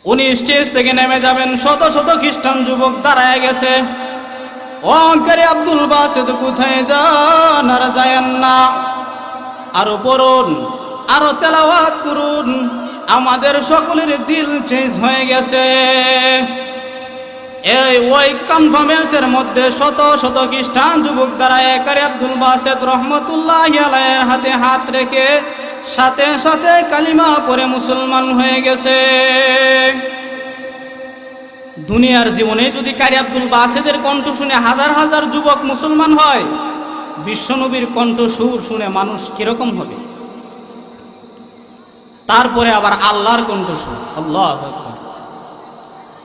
উনি স্টেজ থেকে নেমে যাবেন, শত শত খ্রিস্টান যুবক দাঁড়ায় গেছে। ও কারি আব্দুল বাসিত কোথায় যান? আর যায়েন না, আরো পড়ুন, আরো তেলাওয়াত করুন। আমাদের সকলের দিল চেঞ্জ হয়ে গেছে। এই ওই কনফারেন্সের মধ্যে শত শত খ্রিস্টান যুবক দাঁড়ায় কারি আব্দুল বাসিত রহমতুল্লাহি আলাইহির হাতে হাত রেখে সাথে সাথে কালিমা পড়ে মুসলমান হয়ে গেছে। দুনিয়ার জীবনে যদি কারি আব্দুল বাসিতের কণ্ঠ শুনে হাজার হাজার যুবক মুসলমান হয়, বিশ্বনবীর কণ্ঠ সুর শুনে মানুষ কিরকম হবে? তারপরে আবার আল্লাহর কণ্ঠ সুর, আল্লাহু আকবার।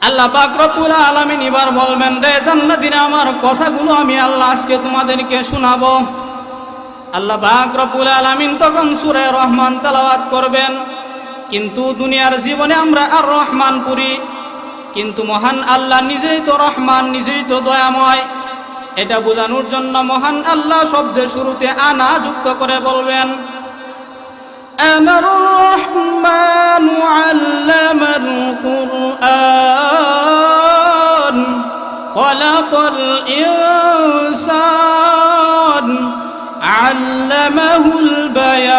আল্লাহ পাক রব্বুল আলামিন এবার বলবেন, রে জান্নাতীরা, আমার কথাগুলো আমি আল্লাহ আজকে তোমাদেরকে শোনাবো। আল্লাহ পাক রব্বুল আলামিন তখন সূরা রহমান তেলাওয়াত করবেন। কিন্তু দুনিয়ার জীবনে আমরা আর রহমান পড়ি, কিন্তু মহান আল্লাহ নিজেই তো রহমান, নিজেই তো দয়াময়। এটা বোঝানোর জন্য মহান আল্লাহ শব্দের শুরুতে আনা যুক্ত করে বলবেন, আনার রহমানু আল্লামাল কুরআন খলাকাল ইনসান আল্লামাহুল বায়ান।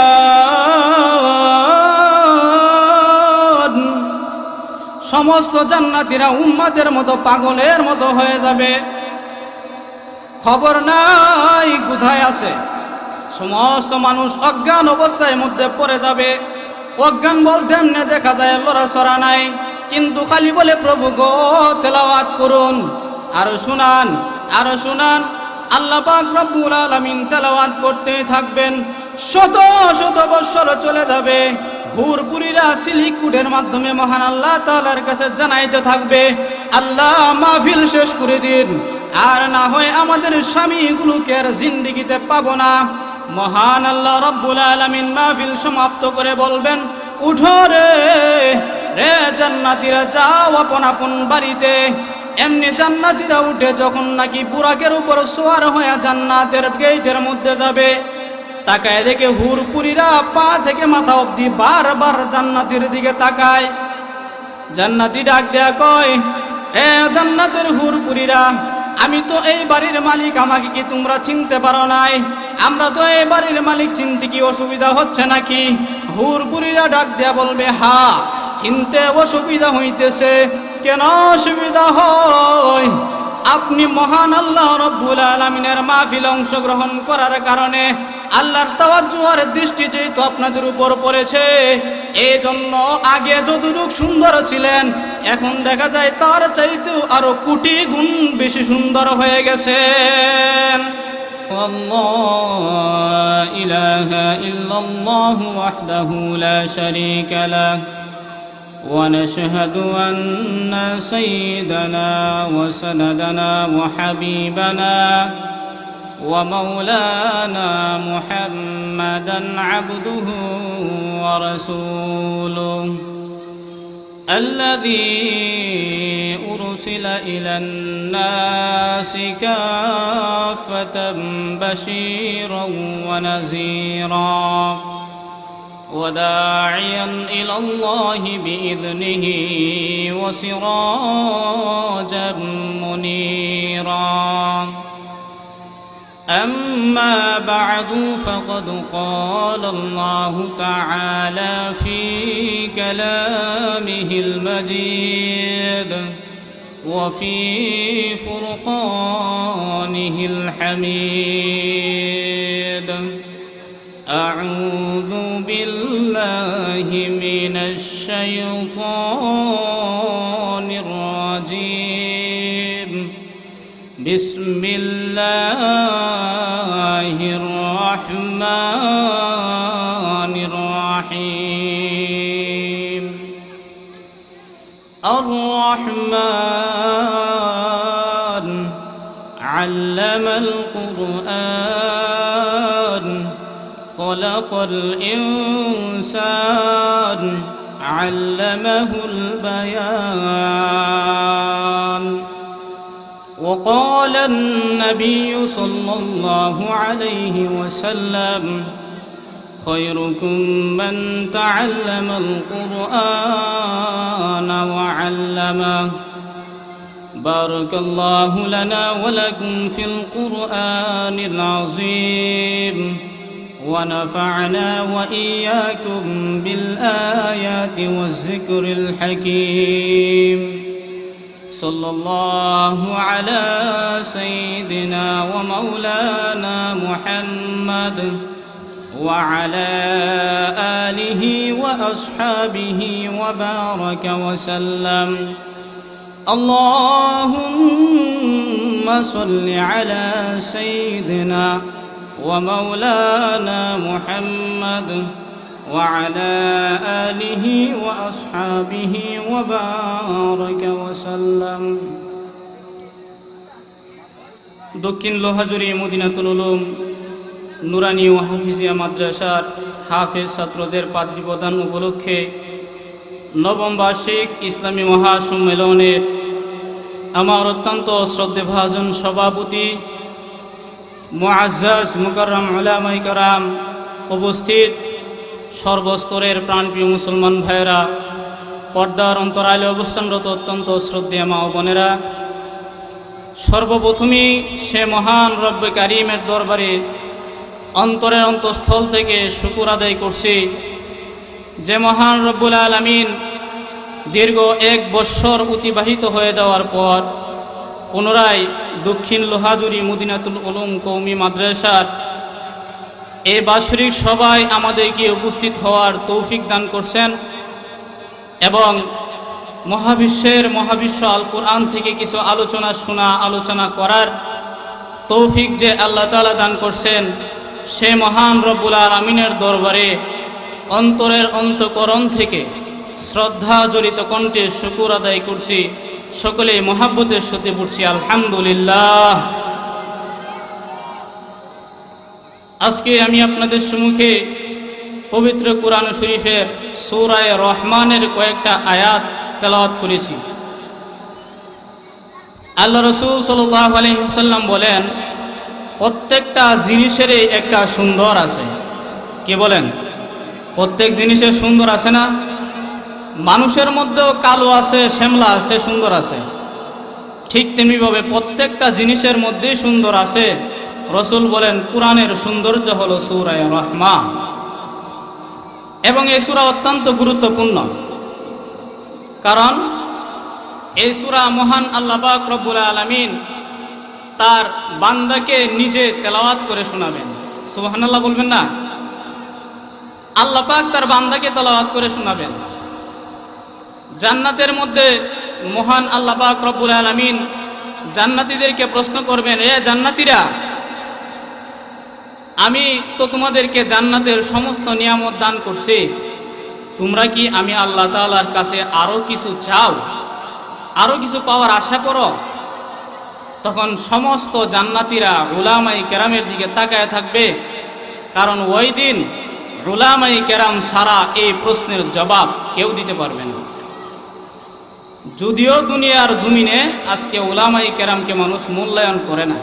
সমস্ত জান্নাতীরা উম্মতের মতো পাগলের মতো হয়ে যাবে, খবর নাই কোথায় আছে। সমস্ত মানুষ অজ্ঞান অবস্থায় মধ্যে পড়ে যাবে। অজ্ঞান বলতে এমনি দেখা যায় লড়াচড়া নাই, কিন্তু খালি বলে, প্রভু গো তেলাওয়াত করুন, আরো শুনান, আরো শুনান। আল্লাহ পাক রব্বুল আলামিন তেলাওয়াত করতে থাকবেন। শত শত বৎসর চলে যাবে। হুরপুরীরা সিলিকুডের মাধ্যমে মহান আল্লাহ তাআলার কাছে জানাইতে থাকবে, আল্লাহ মাহফিল শেষ করে দিন, আর না হয় আমাদের স্বামীগুলোকে আর জিন্দেগিতে পাবো না। মহান আল্লাহ রব্বুল আলামিন মাহফিল সমাপ্ত করে বলবেন, উঠো রে রে জান্নাতীরা, যাও আপন আপন বাড়িতে। এমনি জান্নাতীরা উঠে যখন নাকি বুরাকের উপর সোয়ার হয়ে জান্নাতের গেটের মধ্যে যাবে, তাকায় দেখে হুরপুরীরা পা থেকে মাথা অবধি বারবার জান্নাতীর দিকে তাকায়। জান্নাতী ডাক দেয়া কয়, এ জান্নাতের হুরপুরীরা, আমি তো এই বাড়ির মালিক, আমাকে কি তোমরা চিনতে পারো নাই? আমরা তো এই বাড়ির মালিক, চিনতে কি অসুবিধা হচ্ছে নাকি? হুরপুরীরা ডাক দেয়া বলবে, হা, চিনতে অসুবিধা হইতেছে। কেন অসুবিধা হয়? আপনি মহান আল্লাহ রব্বুল আলামিনের মাহফিলে অংশগ্রহণ করার কারণে আল্লাহর তাওয়াজ্জু আর দৃষ্টি যেহেতু আপনাদের উপর পড়েছে, এই জন্য আগে যতটুকু সুন্দর ছিলেন, এখন দেখা যায় তার চাইতেও আরো কোটি গুণ বেশি সুন্দর হয়ে গেছেন। আল্লাহু ইলাহা ইল্লাল্লাহু ওয়াহদাহু লা শারীকা লাহু ونشهد أن سيدنا وسندنا وحبيبنا ومولانا محمدا عبده ورسوله الذي أرسل إلى الناس كافة بشيرا ونذيرا وداعيا إلى الله بإذنه وسراجا منيرا. أما بعد فقد قال الله تعالى في كلامه المجيد وفي فرقانه الحميد. أعوذ بالله من الشيطان الرجيم. بسم الله الرحمن الرحيم. الرحمن علم القرآن خلق الإنسان علمه البيان. وقال النبي صلى الله عليه وسلم خيركم من تعلم القرآن وعلمه بارك الله لنا ولكم في القرآن العظيم ونفعنا وإياكم بالآيات والذكر الحكيم صلى الله على سيدنا ومولانا محمد وعلى آله وأصحابه وبارك وسلم اللهم صل على سيدنا ومولانا محمد وعلى آله وأصحابه وبارك وسلم দক্ষিণ লোহাজুরি মদিনাতুল উলুম নুরানি ও হাফিজিয়া মাদ্রাসার হাফেজ ছাত্রদের পাদ্রী প্রদান উপলক্ষে নবম বার্ষিক ইসলামী মহাসম্মেলনের আমার অত্যন্ত শ্রদ্ধেভাজন সভাপতি মুআজ্জাজ মুকাররম উলামায়ে কেরাম, উপস্থিত সর্বস্তরের প্রাণপ্রিয় মুসলমান ভাইয়েরা, পর্দার অন্তরালে অবস্থানরত অত্যন্ত শ্রদ্ধেয় মা ও বোনেরা, সর্বপ্রথমেই সে মহান রব্বে কারিমের দরবারে অন্তরের অন্তঃস্থল থেকে শুকর আদায় করছি যে মহান রব্বুল আলামিন দীর্ঘ 1 বৎসর অতিবাহিত হয়ে যাওয়ার পর পুনরায় দক্ষিণ লোহাজুরি মদিনাতুল উলুম কওমি মাদ্রাসার এই বাৎসরিক সভায় আমাদেরকে উপস্থিত হওয়ার তৌফিক দান করছেন এবং মহাবিশ্ব আল কোরআন থেকে কিছু আলোচনা করার তৌফিক যে আল্লাহ তাআলা দান করছেন সে মহান রব্বুল আলামিনের দরবারে অন্তরের অন্তঃকরণ থেকে শ্রদ্ধা জড়িত কণ্ঠে শুকর আদায় করছি। সকলে মহাব্বতের সাথে পড়ছি আলহামদুলিল্লাহ। আজকে আমি আপনাদের সম্মুখে পবিত্র কোরআন শরীফের সূরা রহমানের কয়েকটা আয়াত তেলাওয়াত করেছি। আল্লাহ রাসূল সাল্লাল্লাহু আলাইহি ওয়াসাল্লাম বলেন, প্রত্যেকটা জিনিসেরই একটা সুন্দর আছে। কে বলেন? প্রত্যেক জিনিসের সুন্দর আছে না? মানুষের মধ্যেও কালো আছে, শ্যামলা আছে, সুন্দর আছে। ঠিক তেমনিভাবে প্রত্যেকটা জিনিসের মধ্যেই সুন্দর আছে। রাসূল বলেন কোরআনের সৌন্দর্য হলো সূরা রহমান, এবং এই সূরা অত্যন্ত গুরুত্বপূর্ণ, কারণ এই সূরা মহান আল্লাহ পাক রব্বুল আলামিন তার বান্দাকে নিজে তেলাওয়াত করে শোনাবেন। সুবহানাল্লাহ বলবেন না? আল্লাহ পাক তার বান্দাকে তেলাওয়াত করে শোনাবেন। জান্নাতের মধ্যে মহান আল্লাহ পাক রব্বুল আলামিন জান্নাতীদেরকে প্রশ্ন করবেন, এ জান্নাতীরা, আমি তো তোমাদেরকে জান্নাতের সমস্ত নিয়ামত দান করছি, তোমরা কি আমি আল্লাহ তাআলার কাছে আরো কিছু চাও, আরো কিছু পাওয়ার আশা করো? তখন সমস্ত জান্নাতীরা উলামায়ে কেরামের দিকে তাকায় থাকবে, কারণ ওই দিন উলামায়ে কেরাম সারা এই প্রশ্নের জবাব কেউ দিতে পারবে না। যদিও দুনিয়ার জমিনে আজকে উলামায়ে কেরামকে মানুষ মূল্যায়ন করে না,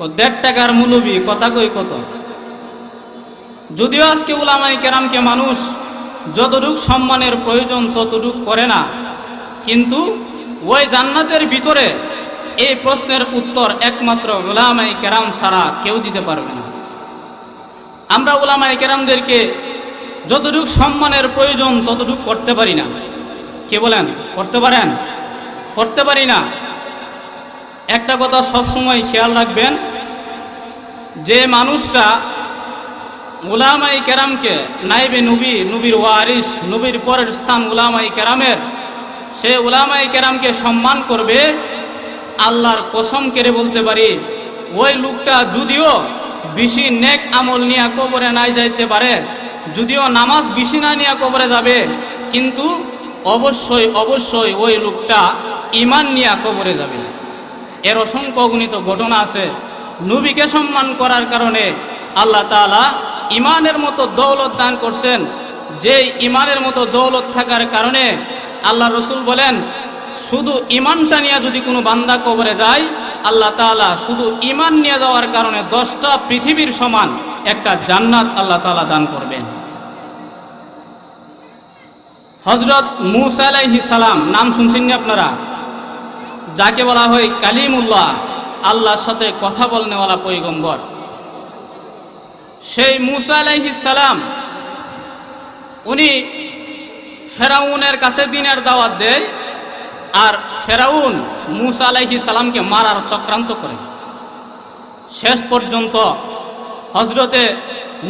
1.5 টাকার মূলবি কথা কই কত। যদিও আজকে উলামায়ে কেরামকে মানুষ যতটুক সম্মানের প্রয়োজন ততটুক করে না, কিন্তু ওই জান্নাতের ভিতরে এই প্রশ্নের উত্তর একমাত্র উলামায়ে কেরাম ছাড়া কেউ দিতে পারবে না। আমরা উলামায়ে কেরামদেরকে যতটুক সম্মানের প্রয়োজন ততটুক করতে পারি না। কে বলেন? করতে পারেন? করতে পারি না। একটা কথা সবসময় খেয়াল রাখবেন, যে মানুষটা উলামায়ে কেরামকে নাইবে নবী, নবীর ওয়ারিস, নবীর পরের স্থান উলামায়ে কেরামের, সে উলামায়ে কেরামকে সম্মান করবে, আল্লাহর কসম করে বলতে পারি ওই লোকটা যদিও বেশি নেক আমল নিয়ে কবরে নাই যাইতে পারে, যদিও নামাজ বেশি না নিয়ে কবরে যাবে, কিন্তু অবশ্যই ওই লোকটা ঈমান নিয়ে কবরে যাবে। এর অসংখ্য অগণিত ঘটনা আছে। নবীকে সম্মান করার কারণে আল্লাহ তাআলা ঈমানের মতো দৌলত দান করছেন, যে ঈমানের মতো দৌলত থাকার কারণে আল্লাহ রসুল বলেন, শুধু ঈমানটা নিয়ে যদি কোনো বান্দা কবরে যায়, আল্লাহ তাআলা শুধু ঈমান নিয়ে যাওয়ার কারণে 10টা পৃথিবীর সমান একটা জান্নাত আল্লাহ তাআলা দান করবেন। হযরত মূসা আলাইহিস সালাম, নাম শুনছেন না আপনারা? যাকে বলা হয় কালিমুল্লাহ, আল্লাহর সাথে কথা বলনেওয়ালা পয়গম্বর। সেই মূসা আলাইহিস সালাম উনি ফেরাউনের কাছে দ্বীনের দাওয়াত দেয়, আর ফেরাউন মূসা আলাইহিস সালামকে মারার চক্রান্ত করে। শেষ পর্যন্ত হযরতে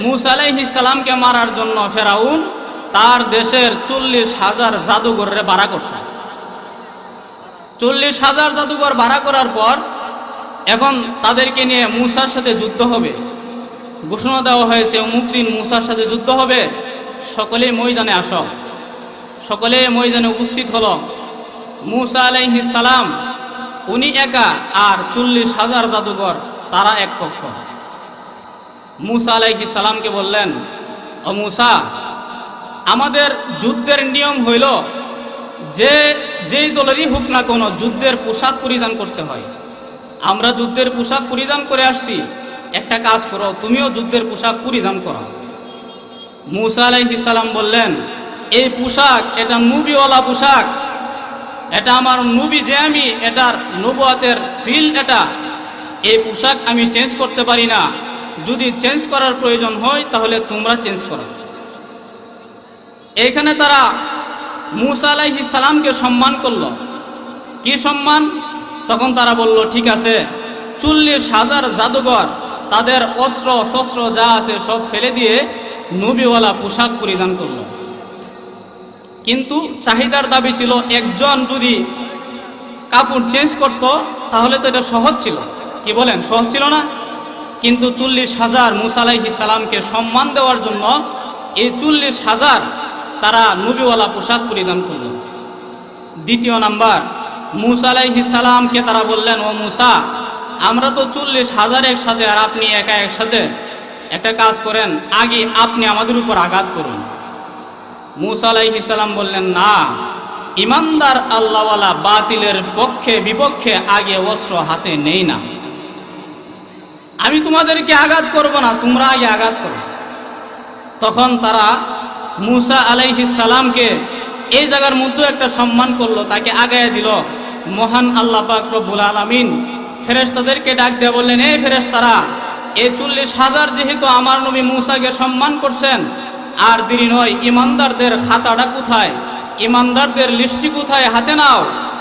মূসা আলাইহিস সালামকে মারার জন্য ফেরাউন তার দেশের 40,000 জাদুঘররে ভাড়া করছে। 40,000 জাদুঘর ভাড়া করার পর এখন তাদেরকে নিয়ে মূসার সাথে যুদ্ধ হবে। ঘোষণা দেওয়া হয়েছে অমুক দিন মূসার সাথে যুদ্ধ হবে, সকলে ময়দানে আসো। সকলে ময়দানে উপস্থিত হলো। মূসা আলাইহিস সালাম উনি একা, আর 40,000 জাদুঘর তারা এক পক্ষ। মূসা আলাইহিস সালামকে বললেন, ও মূসা, আমাদের যুদ্ধের নিয়ম হইল যেই দলেরই হোক না কোনো যুদ্ধের পোশাক পরিধান করতে হয়। আমরা যুদ্ধের পোশাক পরিধান করে আসছি, একটা কাজ করো, তুমিও যুদ্ধের পোশাক পরিধান করো। মূসা আলাইহিস সালাম বললেন, এই পোশাক এটা নবীওয়ালা পোশাক, এটা আমার নবী, যে আমি এটার নবুয়তের সিল, এটা এই পোশাক আমি চেঞ্জ করতে পারি না। যদি চেঞ্জ করার প্রয়োজন হয় তাহলে তোমরা চেঞ্জ করো। এইখানে তারা মূসা আলাইহিস সালামকে সম্মান করলো। কি সম্মান? তখন তারা বলল, ঠিক আছে, 40,000 জাদুঘর তাদের অস্ত্র শস্ত্র যা আছে সব ফেলে দিয়ে নবীওয়ালা পোশাক পরিধান করলো। কিন্তু চাহিদার দাবি ছিল একজন যদি কাপড় চেঞ্জ করত তাহলে তো এটা সহজ ছিল। কি বলেন, সহজ ছিল না? কিন্তু 40,000 মূসা আলাইহিস সালামকে সম্মান দেওয়ার জন্য এই 40,000 তারা নবীওয়ালা পোশাক পরিধান করল। দ্বিতীয় নাম্বার, মূসা আলাইহিস সালামকে তারা বললেন, ও মূসা, আমরা তো 40,000 একসাথে আর আপনি একা একসাথে, একটা কাজ করেন, আগে আপনি আমাদের উপর আঘাত করুন। মূসা আলাইহিস সালাম বললেন, না, ইমানদার আল্লাহওয়ালা বাতিলের পক্ষে বিপক্ষে আগে অস্ত্র হাতে নেই না। আমি তোমাদেরকে আঘাত করব না, তোমরা আগে আঘাত করো। তখন তারা মূসা আলাইহিস সালামকে এই জায়গার মধ্যে একটা সম্মান করলো, তাকে আগায় দিল। মহান আল্লাহ পাক রব্বুল আলামিন ফেরেশতাদেরকে ডাক দিয়ে বললেন, এই ফেরেশতারা, এই 40,000 যেহেতু আমার নবী মূসাকে সম্মান করছেন, আর দেরি নয়, ইমানদারদের খাতাটা কোথায়, ইমানদারদের লিস্টি কোথায়, হাতে নাও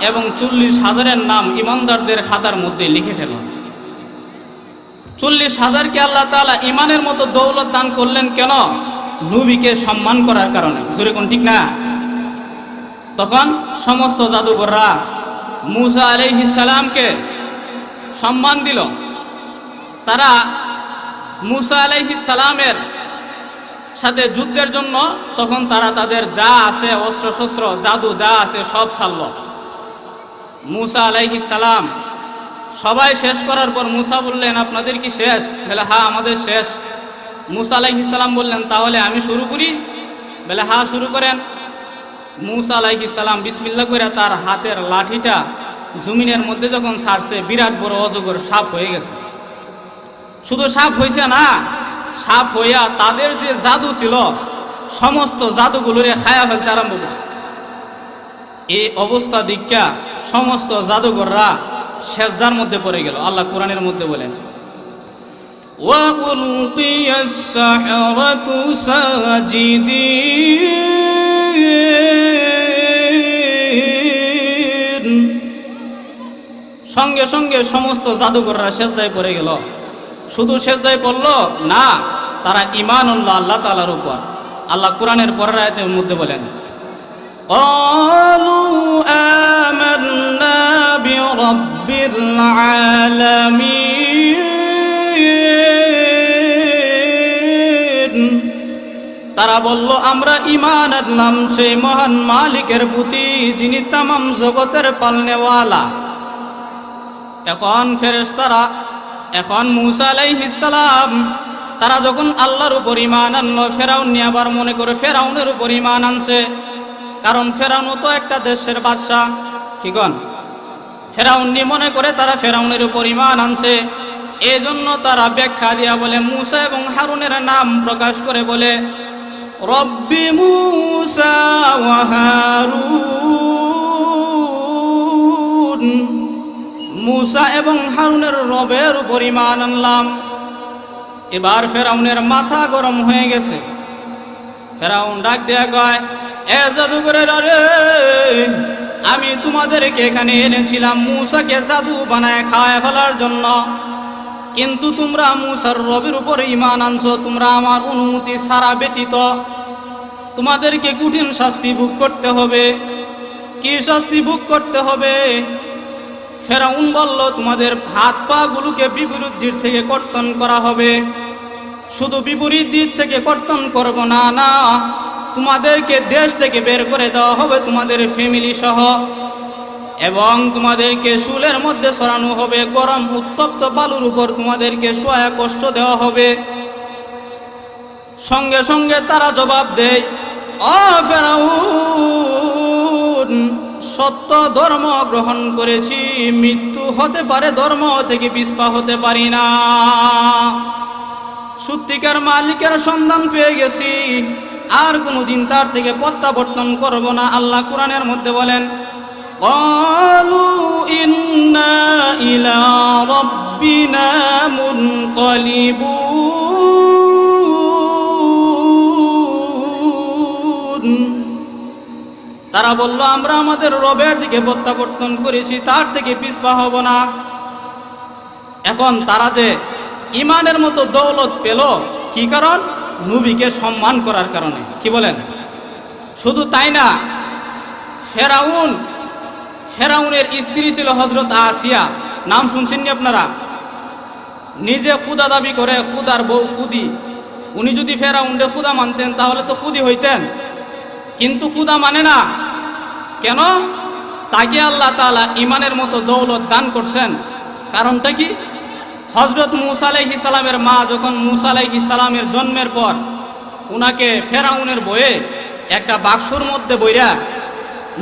এবং 40,000-এর নাম ইমানদারদের খাতার মধ্যে লিখে ফেলো। 40,000-কে আল্লাহ তাআলা ইমানের মতো দৌলত দান করলেন কেন? নবীকে সম্মান করার কারণে। জোরে কোন ঠিক না? তখন সমস্ত জাদুঘররা মূসা আলাইহিস সালামকে সম্মান দিল। তারা মূসা আলাইহিস সালামের সাথে যুদ্ধের জন্য তখন তারা তাদের যা আছে অস্ত্র শস্ত্র জাদু যা আছে সব ছাড়ল। মূসা আলাইহিস সালাম সবাই শেষ করার পর মূসা বললেন, আপনাদের কি শেষ? বলে, হ্যাঁ, আমাদের শেষ। মূসা আলাইহিস সালাম বললেন, তাহলে আমি শুরু করি? বলে, হ্যাঁ, শুরু করেন। মূসা আলাইহিস সালাম বিসমিল্লাহ করে তার হাতের লাঠিটা জমিনের মধ্যে যখন ছাড়ছে, বিরাট বড় অজগর সাপ হয়ে গেছে। শুধু সাপ হয়েছে না, সাপ হইয়া তাদের যে জাদু ছিল সমস্ত জাদুগুলোরে খায়া ফেলতে আরম্ভ করছে। এই অবস্থা দীক্ষা সমস্ত জাদুঘররা সেজদার মধ্যে পড়ে গেল। আল্লাহ কোরআনের মধ্যে বলেন, وَأُلْقِيَ السَّحَرَةُ سَاجِدِينَ, সঙ্গে সঙ্গে সমস্ত জাদুঘররা সেজদায় পড়ে গেল। শুধু সেজদায় পড়ল না, তারা ঈমান আনলো আল্লাহ তাআলার উপর। আল্লাহ কোরআনের পরের আয়াতের মধ্যে বলেন, قَالُوا آمَنَّا بِرَبِّ الْعَالَمِينَ, তারা বলল, আমরা ঈমান আনলাম সেই মহান মালিকের প্রতি, যিনি তামাম জগতের পালনেওয়ালা। এখন ফেরেশতারা, এখন মূসা আলাইহিস সালাম তারা যখন আল্লাহর উপর ঈমান আনলো, ফেরাউন নিয়ে আবার মনে করে ফেরাউনের উপর ঈমান আনছে। কারণ ফেরাউনও তো একটা দেশের বাদশা। কি কন? ফেরাউন নিয়ে মনে করে তারা ফেরাউনের উপর ঈমান আনছে। এই জন্য তারা ব্যাখ্যা দিয়া বলে, মূসা এবং হারুনের নাম প্রকাশ করে বলে, রব্বি মূসা ওয়া হারুন, মূসা এবং হারুনের রবের উপর ঈমান আনলাম। এবার ফেরাউনের মাথা গরম হয়ে গেছে। ফেরাউন ডাক দেয়া কয়, এ জাদুকরেরা রে, আমি তোমাদেরকে এখানে এনেছিলাম মূসাকে জাদু বানায় খাওয়ায় ফেলার জন্য, কিন্তু তোমরা মূসার রবের উপর ঈমান আনছো। তোমরা আমার অনুমতি ছাড়া ব্যতীত তোমাদেরকে কঠিন শাস্তি ভোগ করতে হবে। কি শাস্তি ভোগ করতে হবে? ফেরাউন বলল, তোমাদের হাত পা গুলোকে বিপরীত দিক থেকে কর্তন করা হবে। শুধু বিপরীত দিক থেকে কর্তন করব না, না, তোমাদেরকে দেশ থেকে বের করে দেওয়া হবে, তোমাদের ফ্যামিলি সহ, এবং তোমাদেরকে শুলের মধ্যে সরানো হবে। গরম উত্তপ্ত বালুর উপর তোমাদেরকে শোয়া কষ্ট দেওয়া হবে। সঙ্গে সঙ্গে তারা জবাব দেয়, ও ফেরাউন, সত্য ধর্ম গ্রহণ করেছি, মৃত্যু হতে পারে, ধর্ম থেকে পিছপা হতে পারি না। সত্যিকার মালিকের সন্ধান পেয়ে গেছি, আর কোনোদিন তার থেকে প্রত্যাবর্তন করব না। আল্লাহ কোরআনের মধ্যে বলেন, ক্বালু ইন্না ইলা রাব্বিনা মুনকালিবুন, তারা বলল, আমরা আমাদের রবের দিকে প্রত্যাবর্তন করেছি, তার থেকে পিছপা হব না। এখন তারা যে ইমানের মতো দৌলত পেল, কি কারণ? নবীকে সম্মান করার কারণে। কি বলেন? শুধু তাই না, ফেরাউনের স্ত্রী ছিল হযরত আসিয়া। নাম শুনছেন নি আপনারা? নিজে খুদা দাবি করে, খুদার বউ খুদি। উনি যদি ফেরাউনরে খুদা মানতেন তাহলে তো খুদি হইতেন, কিন্তু খুদা মানে না। কেন? তাকে আল্লাহ তাআলা ইমানের মতো দৌলত দান করছেন। কারণটা কি? হযরত মূসা আলাইহিস সালামের মা যখন মূসা আলাইহিস সালামের জন্মের পর উনাকে ফেরাউনের বয়ে একটা বাক্সর মধ্যে বইরা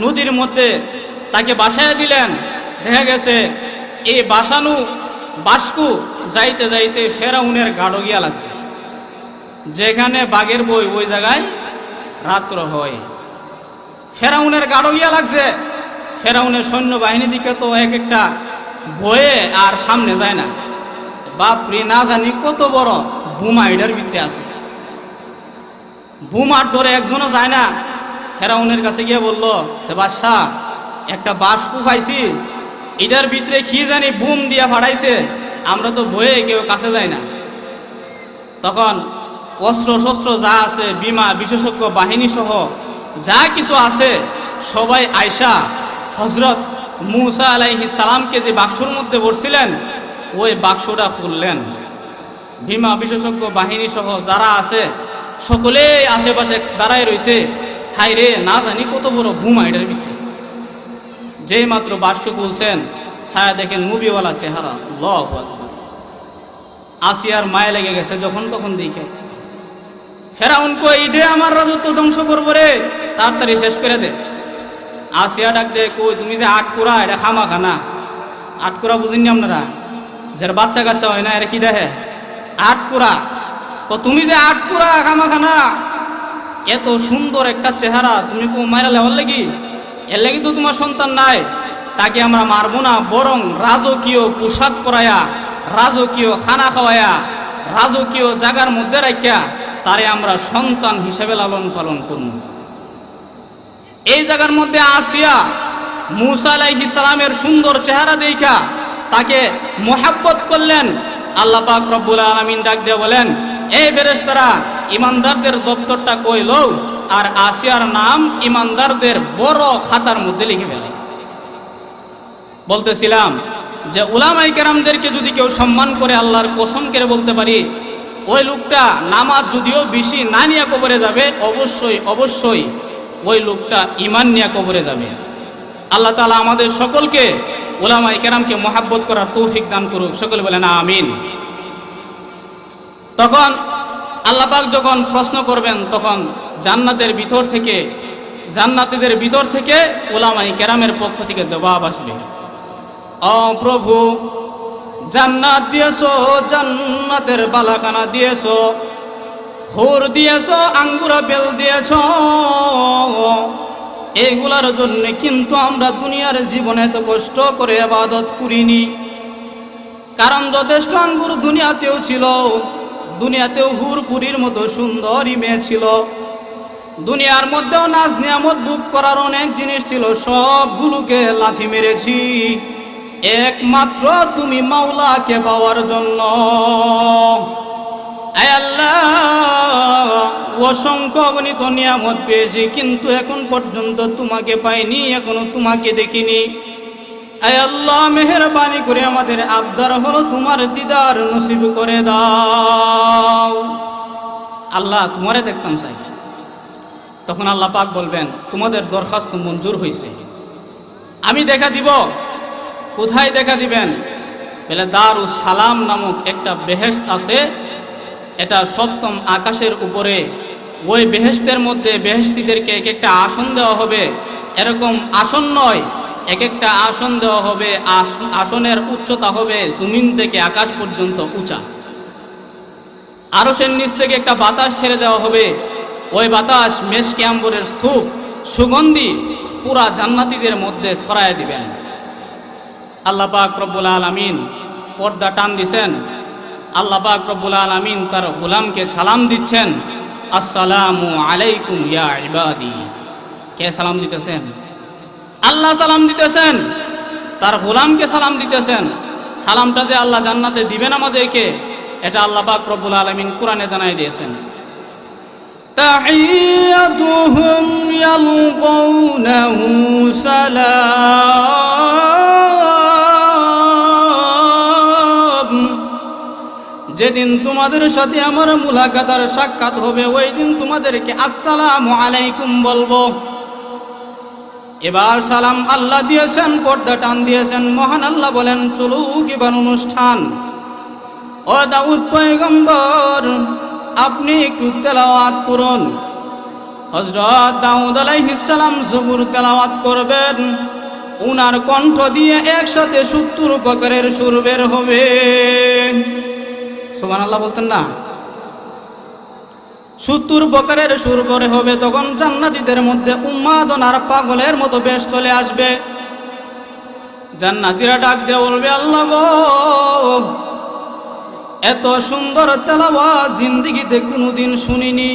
নদীর মধ্যে তাকে বাসায় দিলেন। দেখা গেছে এই বাসানু বাসকু যাইতে যাইতে ফেরাউনের গাঢ় গিয়া লাগছে। যেখানে বাঘের বই ওই জায়গায় রাত্র হয়। ফেরাউনের গাঢ় গিয়া লাগছে। ফেরাউনের সৈন্যবাহিনী দিকে তো এক একটা বয়ে আর সামনে যায় না। বাপরে, না জানি কত বড় বোমা এটার ভিতরে আছে। বোমার ডরে একজনও যায় না। ফেরাউনের কাছে গিয়ে বলল যে, বাদশাহ, একটা বাসকু পাইছি, এটার ভিতরে কি জানি বুম দিয়া ফাটাইছে, আমরা তো ভয়ে কেউ কাছে যায় না। তখন অস্ত্র শস্ত্র যা আছে, বিমা বিশেষজ্ঞ বাহিনী সহ যা কিছু আছে, সবাই আয়সা হযরত মূসা আলাইহিস সালামকে যে বাক্সর মধ্যে বসছিলেন ওই বাক্সটা খুললেন। বিমা বিশেষজ্ঞ বাহিনী সহ যারা আছে সকলেই আশেপাশে দাঁড়ায় রয়েছে। হাই রে, না জানি কত বড় বোমা এটার ভিতরে। যেই মাত্র বাক্স খুলছেন, ছায়া দেখেন নবীওয়ালা চেহারা। আল্লাহু আকবার। আসিয়ার মায়া লেগে গেছে যখন তখন দেখে। ফেরাউন কই, ইডে আমার রাজত্ব ধ্বংস করবো রে, তাড়াতাড়ি শেষ করে দে। আসিয়া ডাক দে, কই তুমি যে আটকুরা, এটা খামা খানা। আটকুরা বুঝেননি আপনারা? যার বাচ্চা কাচ্চা হয় না, এরা কি দেখে আটকুরা। তুমি যে আটকুরা খামা খানা, এত সুন্দর একটা চেহারা তুমি কো মাইরা লেওয়ার লাগি? এর লাগি তো তোমার সন্তান নাই। তাকে আমরা মারবো না, বরং রাজকীয় পোশাক পরায়া, রাজকীয় খানা খাওয়ায়া, রাজকীয় জায়গার মধ্যে রাখিয়া তারে আমরা সন্তান হিসেবে লালন পালন করব। এই জায়গার মধ্যে আসিয়া মূসা আলাইহিস সালামের সুন্দর চেহারা দেখা তাকে মোহাব্বত করলেন। আল্লাহ পাক রব্বুল আলামিন ডাক দিয়ে বলেন, এই ফেরেশতারা, ইমানদারদের দপ্তরটা কই লও, আর আসিয়ার নাম ইমানদারদের বড় খাতার মধ্যে লিখে ফেলে। বলতেছিলাম যে উলামায়ে কেরামদেরকে যদি কেউ সম্মান করে, আল্লাহর কসম করে বলতে পারি, ওই লোকটা নামাজ যদিও বেশি না নিয়ে কবরে যাবে, অবশ্যই অবশ্যই ওই লোকটা ঈমান নিয়ে কবরে যাবে। আল্লাহ তাআলা আমাদের সকলকে উলামায়ে কেরামকে মহাব্বত করার তৌফিক দান করুক। সকলে বলেন আমিন। তখন আল্লাহ পাক যখন প্রশ্ন করবেন, তখন জান্নাতের ভিতর থেকে, জান্নাতীদের ভিতর থেকে উলামায়ে কেরামের পক্ষ থেকে জবাব আসবে, ও প্রভু, জান্নাত দিয়েছো, জান্নাতের বালাখানা দিয়েছো, হুর দিয়েছো, আঙ্গুর বেল দিয়েছো। এইগুলার জন্য কিন্তু আমরা দুনিয়ার জীবনে এত কষ্ট করে ইবাদত করিনি। কারণ যথেষ্ট আঙ্গুর দুনিয়াতেও ছিল, দুনিয়াতেও হুরপুরির মতো সুন্দরী মেয়ে ছিল, দুনিয়ার মধ্যেও নাজ নিয়ামত ভোগ করার অনেক জিনিস ছিল, সবগুলোকে লাথি মেরেছি একমাত্র তুমি মাওলাকে পাওয়ার জন্য। আয় আল্লাহ, অসংখ্য অগণিত নিয়ামত পেয়েছি, কিন্তু এখন পর্যন্ত তোমাকে পাইনি, এখনো তোমাকে দেখিনি। আয় আল্লাহ, মেহেরবানি করে আমাদের আবদার হলো তোমার দিদার নসিব করে দাও। আল্লাহ, তোমারে দেখতাম চাই। তখন আল্লাহ পাক বলবেন, তোমাদের দরখাস্ত মঞ্জুর হয়েছে, আমি দেখা দিব। কোথায় দেখা দিবেন? বলে দারুস সালাম নামক একটা বেহেশত আছে, এটা সপ্তম আকাশের উপরে। ওই বেহেশতের মধ্যে বেহেশতিদেরকে এক একটা আসন দেওয়া হবে। এরকম আসন নয়, এক একটা আসন দেওয়া হবে, আসনের উচ্চতা হবে জমিন থেকে আকাশ পর্যন্ত উঁচা। আরশের নিচ থেকে একটা বাতাস ছেড়ে দেওয়া হবে, ওই বাতাস মেশকে আম্বরের স্তূপ সুগন্ধি পুরা জান্নাতীদের মধ্যে ছড়ায় দিবেন। আল্লাহ পাক রব্বুল আলামিন পর্দা টান দিছেন। আল্লাহ পাক রব্বুল আলামিন তার গোলামকে সালাম দিচ্ছেন, আসসালামু আলাইকুম ইয়া ইবাদি। কে সালাম দিতেছেন? আল্লাহ সালাম দিতেছেন, তার গোলামকে সালাম দিতেছেন। সালামটা যে আল্লাহ জান্নাতে দিবেন আমাদেরকে, এটা আল্লাহ পাক রব্বুল আলামিন কোরআনে জানাই দিয়েছেন। তাহিয়াতুহুম ইয়ালকাউনাহু সালাম। যেদিন তোমাদের সাথে আমার মুলাকাত আর সাক্ষাৎ হবে, ওই দিন তোমাদেরকে আসসালামু আলাইকুম বলবো। এবার সালাম আল্লাহ দিয়েছেন, পর্দা টান দিয়েছেন। মহান আল্লাহ বলেন, চলুক এবার অনুষ্ঠান। ও দাউদ পয়গম্বর, আপনি একটু তেলাওয়াত করুন। হযরত দাউদ আলাইহিস সালাম জবুর তেলাওয়াত করবেন। উনার কণ্ঠ দিয়ে একসাথে 70 প্রকারের সুর বের হবে। সুবহানাল্লাহ বলতেন না? 70 প্রকারের সুর বের হবে। তখন জান্নাতীদের মধ্যে উন্মাদনার পাগলের মতো বেশ চলে আসবে। জান্নাতীরা ডাক দিয়ে বলবে, আল্লাহ গো, এত সুন্দর তেলাওয়াত জিন্দেগিতে কোনোদিন শুনিনি।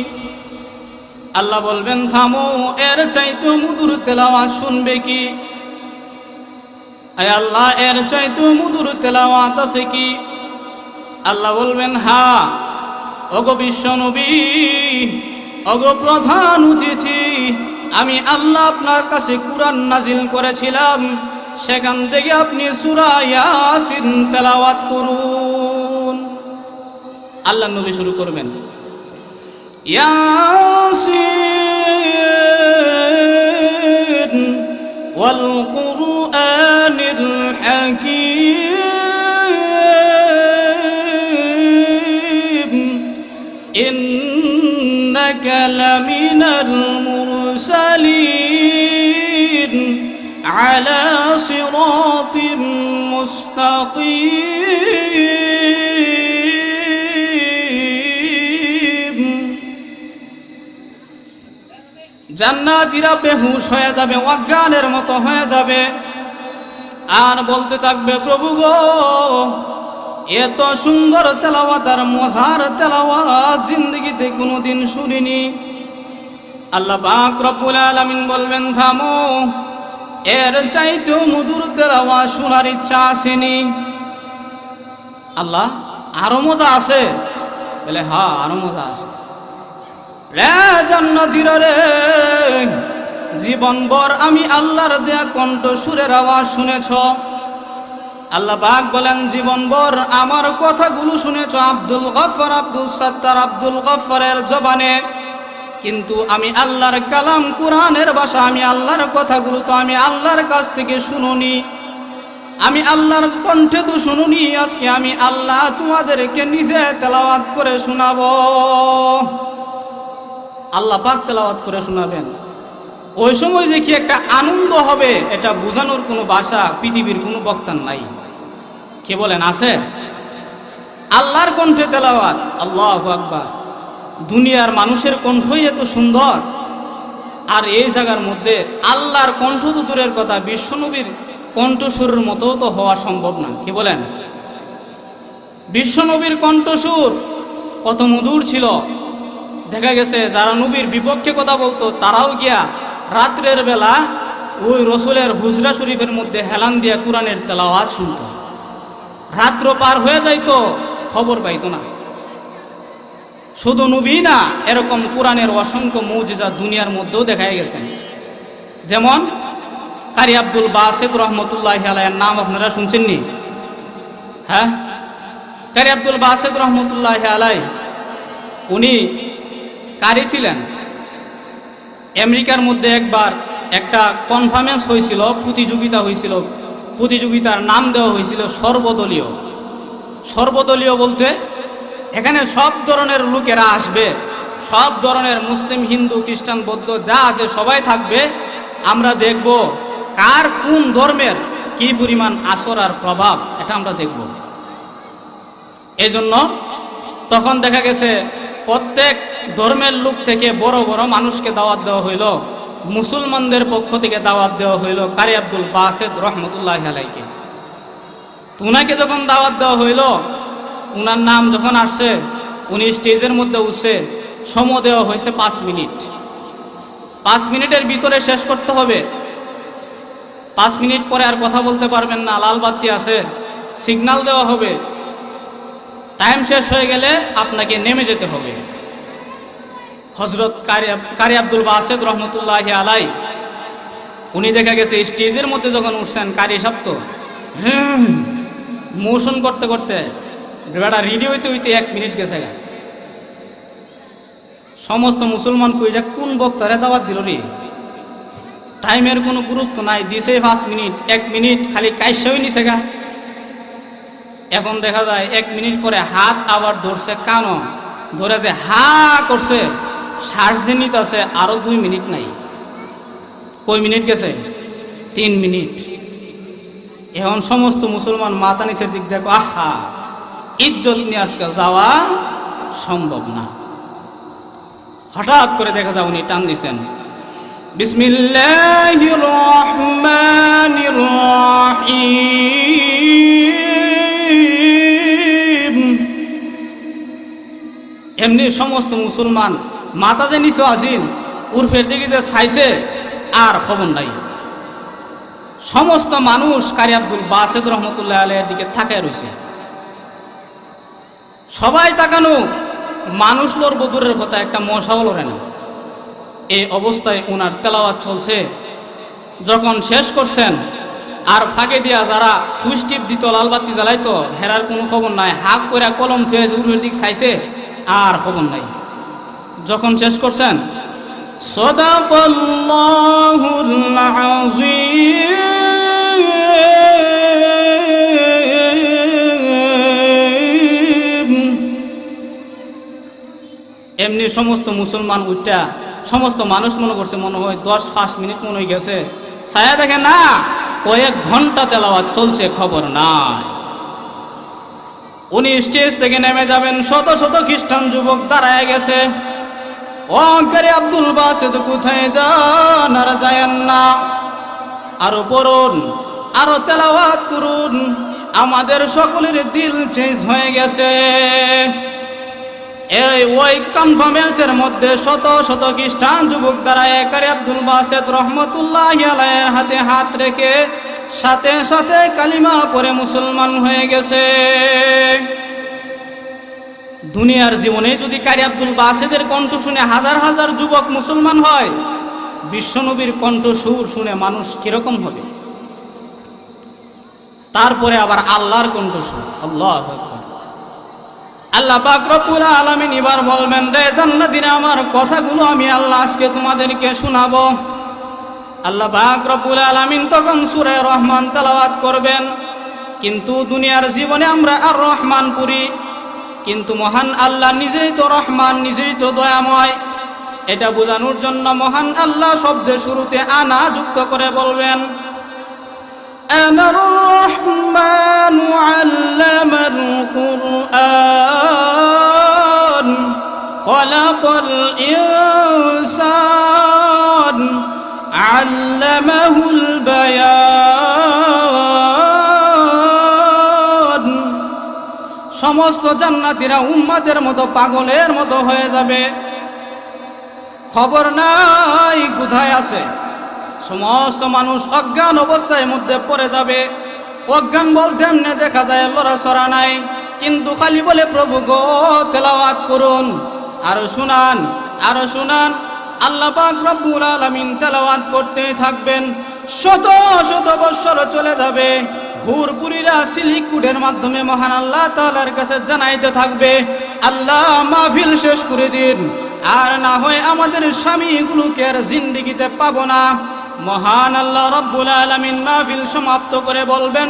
আল্লাহ বলবেন, থামো, এর চাইতে মধুর তেলাওয়াত শুনবে কি? আয় আল্লাহ, এর চাইতে মধুর তেলাওয়াত আছে কি? আল্লাহ বলবেন, হ্যাঁ। ওগো বিশ্ব নবী, ওগো প্রধান অতিথি, আমি আল্লাহ আপনার কাছে কুরআন নাজিল করেছিলাম, সেখান থেকে আপনি সূরা ইয়াসিন তেলাওয়াত করুন। আল্লাহ নবী শুরু করবেন, ইয়াসিন ওয়াল কুরআনিল হাকীম ইন্নাকা লামিনাল মুরসালিন আলা সিরাতিম মুস্তাকিম। জান্নাতীরা বেহুশ হয়ে যাবে, অজ্ঞানের মতো হয়ে যাবে, আর বলতে থাকবে, প্রভু গো, এত সুন্দর তেলাওয়াত আর মজার তেলাওয়াত জিন্দেগিতে কোনোদিন শুনিনি। আল্লাহ পাক রব্বুল আলামিন বলবেন, থামো, এর চাইতেও মধুর তেলাওয়াত শোনার ইচ্ছা আসেনি। আল্লাহ, আরো মজা আছে? বলে, হ্যাঁ, আরো মজা আছে। রে জান্নাতীরা রে, জীবনভর আমি আল্লাহর দেয়া কণ্ঠ সুরের আওয়াজ শুনেছ। আল্লাহ পাক বলেন, জীবনভর আমার কথাগুলো শুনেছ আব্দুল গফফার, আব্দুল সাত্তার, আব্দুল গফফারের জবানে, কিন্তু আমি আল্লাহর কালাম, কোরআনের ভাষা, আমি আল্লাহর কথাগুলো তো আমি আল্লাহর কাছ থেকে শুনুনি, আমি আল্লাহর কণ্ঠে তো শুনুনি। আজকে আমি আল্লাহ তোমাদেরকে নিজে তেলাওয়াত করে শোনাবো। আল্লাহ পাক তেলাওয়াত করে শোনাবেন। ওই সময় যে কি একটা আনন্দ হবে, এটা বোঝানোর কোনো ভাষা পৃথিবীর কোনো বক্তার নাই। কি বলেন আছে? আল্লাহর কণ্ঠে তেলাওয়াত, আল্লাহু আকবার। দুনিয়ার মানুষের কণ্ঠই এত সুন্দর, আর এই জায়গার মধ্যে আল্লাহর কণ্ঠ তো দূরের কথা, বিশ্বনবীর কণ্ঠসুরের মতো তো হওয়া সম্ভব না। কি বলেন? বিশ্বনবীর কণ্ঠসুর কত মধুর ছিল। দেখা গেছে যারা নবীর বিপক্ষে কথা বলতো তারাও গিয়া রাত্রের বেলা ওই রসুলের হুজরা শরীফের মধ্যে হেলান দিয়া কোরআনের তেলাওয়াত শুনত। রাত্র পার হয়ে যাইতো, খবর পাইতো না। শুধু নবী না, এরকম কোরআনের অসংখ্য মুজিজা দুনিয়ার মধ্যেও দেখা গেছেন। যেমন কারি আব্দুল বাসিত রহমতুল্লাহ আলাইহির নাম আপনারা শুনছেননি? হ্যাঁ, কারি আব্দুল বাসিত রহমতুল্লাহ আলাই উনি কারি ছিলেন। আমেরিকার মধ্যে একবার একটা কনফারেন্স হয়েছিল, প্রতিযোগিতা হয়েছিল। প্রতিযোগিতার নাম দেওয়া হয়েছিল সর্বদলীয়। সর্বদলীয় বলতে এখানে সব ধরনের লোকেরা আসবে, সব ধরনের মুসলিম, হিন্দু, খ্রিস্টান, বৌদ্ধ যা আছে সবাই থাকবে। আমরা দেখব কার কোন ধর্মের কি পরিমাণ আসর আর প্রভাব, এটা আমরা দেখব। এই জন্য তখন দেখা গেছে প্রত্যেক ধর্মের লোক থেকে বড় বড় মানুষকে দাওয়াত দেওয়া হইল। মুসলমানদের পক্ষ থেকে দাওয়াত দেওয়া হইল কারি আব্দুল বাসিত রহমতুল্লাহ আলাইকে। উনাকে যখন দাওয়াত দেওয়া হইল, উনার নাম যখন আসছে, উনি স্টেজের মধ্যে উঠছে, সময় দেওয়া হয়েছে 5 মিনিট। 5 মিনিটের ভিতরে শেষ করতে হবে। 5 মিনিট পরে আর কথা বলতে পারবেন না, লাল বাতি আছে, সিগন্যাল দেওয়া হবে। টাইম শেষ হয়ে গেলে আপনাকে নেমে যেতে হবে। হযরত কারি আব্দুল বাসিত রহমতুল্লাহ আলাই উনি দেখা গেছে স্টেজের মধ্যে যখন উঠছেন, কারি সাহেব তো মোশন করতে করতে বেড়া রেডি হইতে হইতে 1 মিনিট গেছে গা। সমস্ত মুসলমান কইরা কোন বক্তারে দাওয়াত দিল রে, টাইমের কোনো গুরুত্ব নাই, দিছে 5 মিনিট, 1 মিনিট খালি কাইসাই নিছে গা। এখন দেখা যায় 1 মিনিট পরে হাত আবার ধরছে, কানো ধরে যে হা করছে, শ্বাস যে নিতে আছে আরো 2 মিনিট নাই। কয় মিনিট গেছে? 3 মিনিট। এখন সমস্ত মুসলমান মাথা নিচের দিক দেখো, আহা, ইজ্জত নিয়ে আজকে যাওয়া সম্ভব না। হঠাৎ করে দেখা যায় উনি টান দিছেন, বিসমিল্লাহির রহমানির রহিম। এমনি সমস্ত মুসলমান মাথা যে নিচে আসিন, উর্ফের দিকে যে চাইছে আর খবর নাই। সমস্ত মানুষ কারি আব্দুল বাসিত রহমতুল্লাহ আলাইহির দিকে তাকায় রয়েছে। সবাই তাকানো, মানুষ লড়ব দূরের কথা, একটা মশাও লড়ে না। এই অবস্থায় উনার তেলাওয়াত চলছে। যখন শেষ করছেন, আর ফাঁকে দিয়া যারা সুইচ টিপ দিত, লালবাতি জ্বালাইতো, হেরার কোনো খবর নাই। হাক করে কলম থুয়ে উর্ফের দিক চাইছে আর খবর নাই। যখন শেষ করছেন, সাদাকাল্লাহুল আযীম। এমনি সমস্ত মুসলমান উঠটা, সমস্ত মানুষ মনে করছে মনে হয় 10-5 মিনিট মনে হয়ে গেছে। ছায়া দেখে না, কয়েক ঘন্টা তেলাওয়াত চলছে, খবর নাই। উনি স্টেজ থেকে নেমে যাবেন, শত শত খ্রিস্টান যুবক দাঁড়ায় গেছে। ও কারি আব্দুল বাসিত কোথায় যান? আর যায়েন না, আরো পড়ুন, আরো তেলাওয়াত করুন। আমাদের সকলের দিল চেঞ্জ হয়ে গেছে। এই ওই কনফারেন্সের মধ্যে শত শত খ্রিস্টান যুবক দাঁড়ায় কারি আব্দুল বাসিত রহমতুল্লাহ আলাইহির হাতে হাত রেখে সাথে সাথে কালিমা পড়ে মুসলমান হয়ে গেছে। দুনিয়ার জীবনে যদি কারি আব্দুল বাসিতের কণ্ঠ শুনে হাজার হাজার যুবক মুসলমান হয়, বিশ্বনবীর কণ্ঠ সুর শুনে মানুষ কিরকম হবে? তারপরে আবার আল্লাহর কণ্ঠ সুর, আল্লাহু আকবার। আল্লাহ পাক রব্বুল আলামিন এবার বলবেন, রে জান্নাতীরা, আমার কথাগুলো আমি আল্লাহ আজকে তোমাদেরকে শোনাবো। আল্লাহ পাক রব্বুল আলামিন তখন সূরা রহমান তেলাওয়াত করবেন। কিন্তু দুনিয়ার জীবনে আমরা আর রহমান পড়ি, কিন্তু মহান আল্লাহ নিজেই তো রহমান, নিজেই তো দয়াময়। এটা বোঝানোর জন্য মহান আল্লাহ শব্দের শুরুতে আনা যুক্ত করে বলবেন, أنا الرحمن علم القرآن خلق الإنسان علمه البيان সমস্ত জান্নাতীরা উম্মতের মতো পাগলের মতো হয়ে যাবে, খবর নাই কোথায় আছে। সমস্ত মানুষ অজ্ঞান অবস্থায় মধ্যে পড়ে যাবে। অজ্ঞান বলতে এমনি দেখা যায় লড়াচড়া নাই, কিন্তু খালি বলে প্রভু গো তেলাওয়াত করুন, আরো শুনান, আরো শুনান। আল্লাহ পাক রব্বুল আলামিন তেলাওয়াত করতেই থাকবেন। শত শত বৎসর চলে যাবে, হুরপুরীরা সিলিকুডের মাধ্যমে মহান আল্লাহ তাআলার কাছে জানাইতে থাকবে, আল্লাহ মাহফিল শেষ করে দিন, আর না হয় আমাদের স্বামীগুলোকে আর জিন্দেগিতে পাবো না। মহান আল্লাহ রব্বুল আলামিন মাহফিল সমাপ্ত করে বলবেন,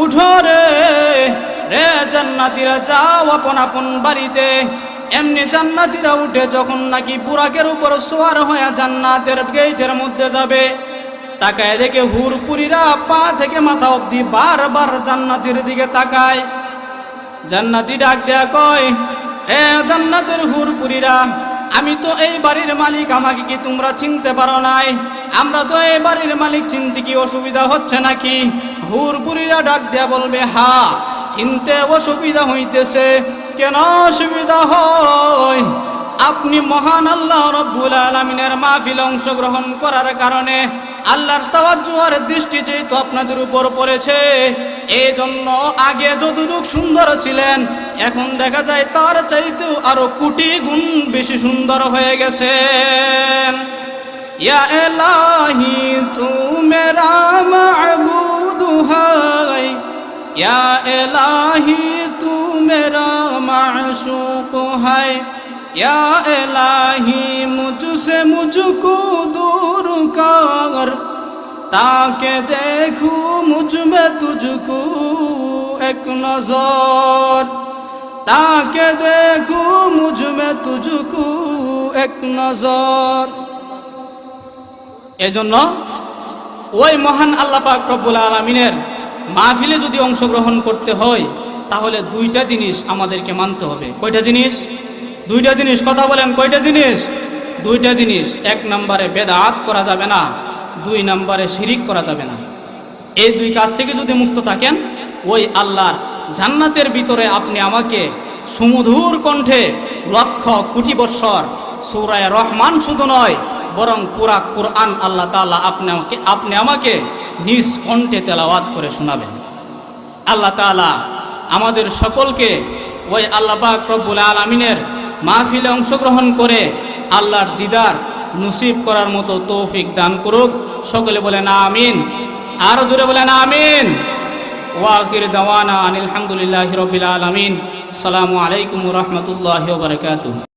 উঠো রে রে জান্নাতীরা, যাও আপন আপন বাড়িতে। এমনি জান্নাতীরা উঠে যখন নাকি বুরাকের উপর সোয়ার হয়ে জান্নাতের গেটের মধ্যে যাবে, তাকায় দেখে হুরপুরীরা পা থেকে মাথা অবধি বারবার জান্নাতীর দিকে তাকায়। জান্নাতী ডাক দেয়া কয়, এ জান্নাতের হুরপুরীরা, আমি তো এই বাড়ির মালিক, আমাকে কি তোমরা চিনতে পারো নাই? আমরা তো এই বাড়ির মালিক, চিনতে কি অসুবিধা হচ্ছে নাকি? হুরপুরীরা ডাক দেয়া বলবে, হ্যাঁ চিনতে অসুবিধা হইতেছে। কেন অসুবিধা হয়? আপনি মহান আল্লাহ রব্বুল আলামিনের মাহফিলে অংশগ্রহণ করার কারণে আল্লাহর তাওয়াজ্জু আর দৃষ্টি যেহেতু আপনাদের উপর পড়েছে, এই জন্য আগে যতটুক সুন্দর ছিলেন এখন দেখা যায় তার চাইতেও আরো কোটি গুণ বেশি সুন্দর হয়ে গেছেন। ইয়া ইলাহি তু মেরা মাবুদ হায়, ইয়া ইলাহি তু মেরা মাশুক হায়, या इलाही मुझसे मुझको दूर कर, ताकि देखूं मुझ में तुझको एक नजर, ताकि देखूं मुझ में तुझको एक नजर। এজন্য ওই মহান আল্লাহ পাক রব্বুল আলামিনের মাহফিলে যদি অংশগ্রহণ করতে হয় তাহলে দুইটা জিনিস আমাদেরকে মানতে হবে। কয়টা জিনিস? দুইটা জিনিস। কথা বলেন কয়টা জিনিস? দুইটা জিনিস। এক নম্বরে বেদাত করা যাবে না, দুই নম্বরে শিরিক করা যাবে না। এই দুই কাজ থেকে যদি মুক্ত থাকেন, ওই আল্লাহর জান্নাতের ভিতরে আপনি আমাকে সুমধুর কণ্ঠে লক্ষ কোটি বৎসর সূরা রহমান শুধু নয় বরং পুরা কুরআন আল্লাহ তাআলা আপনি আমাকে নিজ কণ্ঠে তেলাওয়াত করে শোনাবেন। আল্লাহ তাআলা আমাদের সকলকে ওই আল্লাহ পাক রব্বুল আলামিনের মাহফিলে অংশগ্রহণ করে আল্লাহর দিদার নসিব করার মতো তৌফিক দান করুক। সকলে বলেন আমিন, আরো জোরে বলেন আমিন। ওয়া আখির দাওয়ানা আনিল হামদুলিল্লাহি রাব্বিল আলামিন। আসসালামু আলাইকুম ওয়া রাহমাতুল্লাহি ওয়া বারাকাতুহু।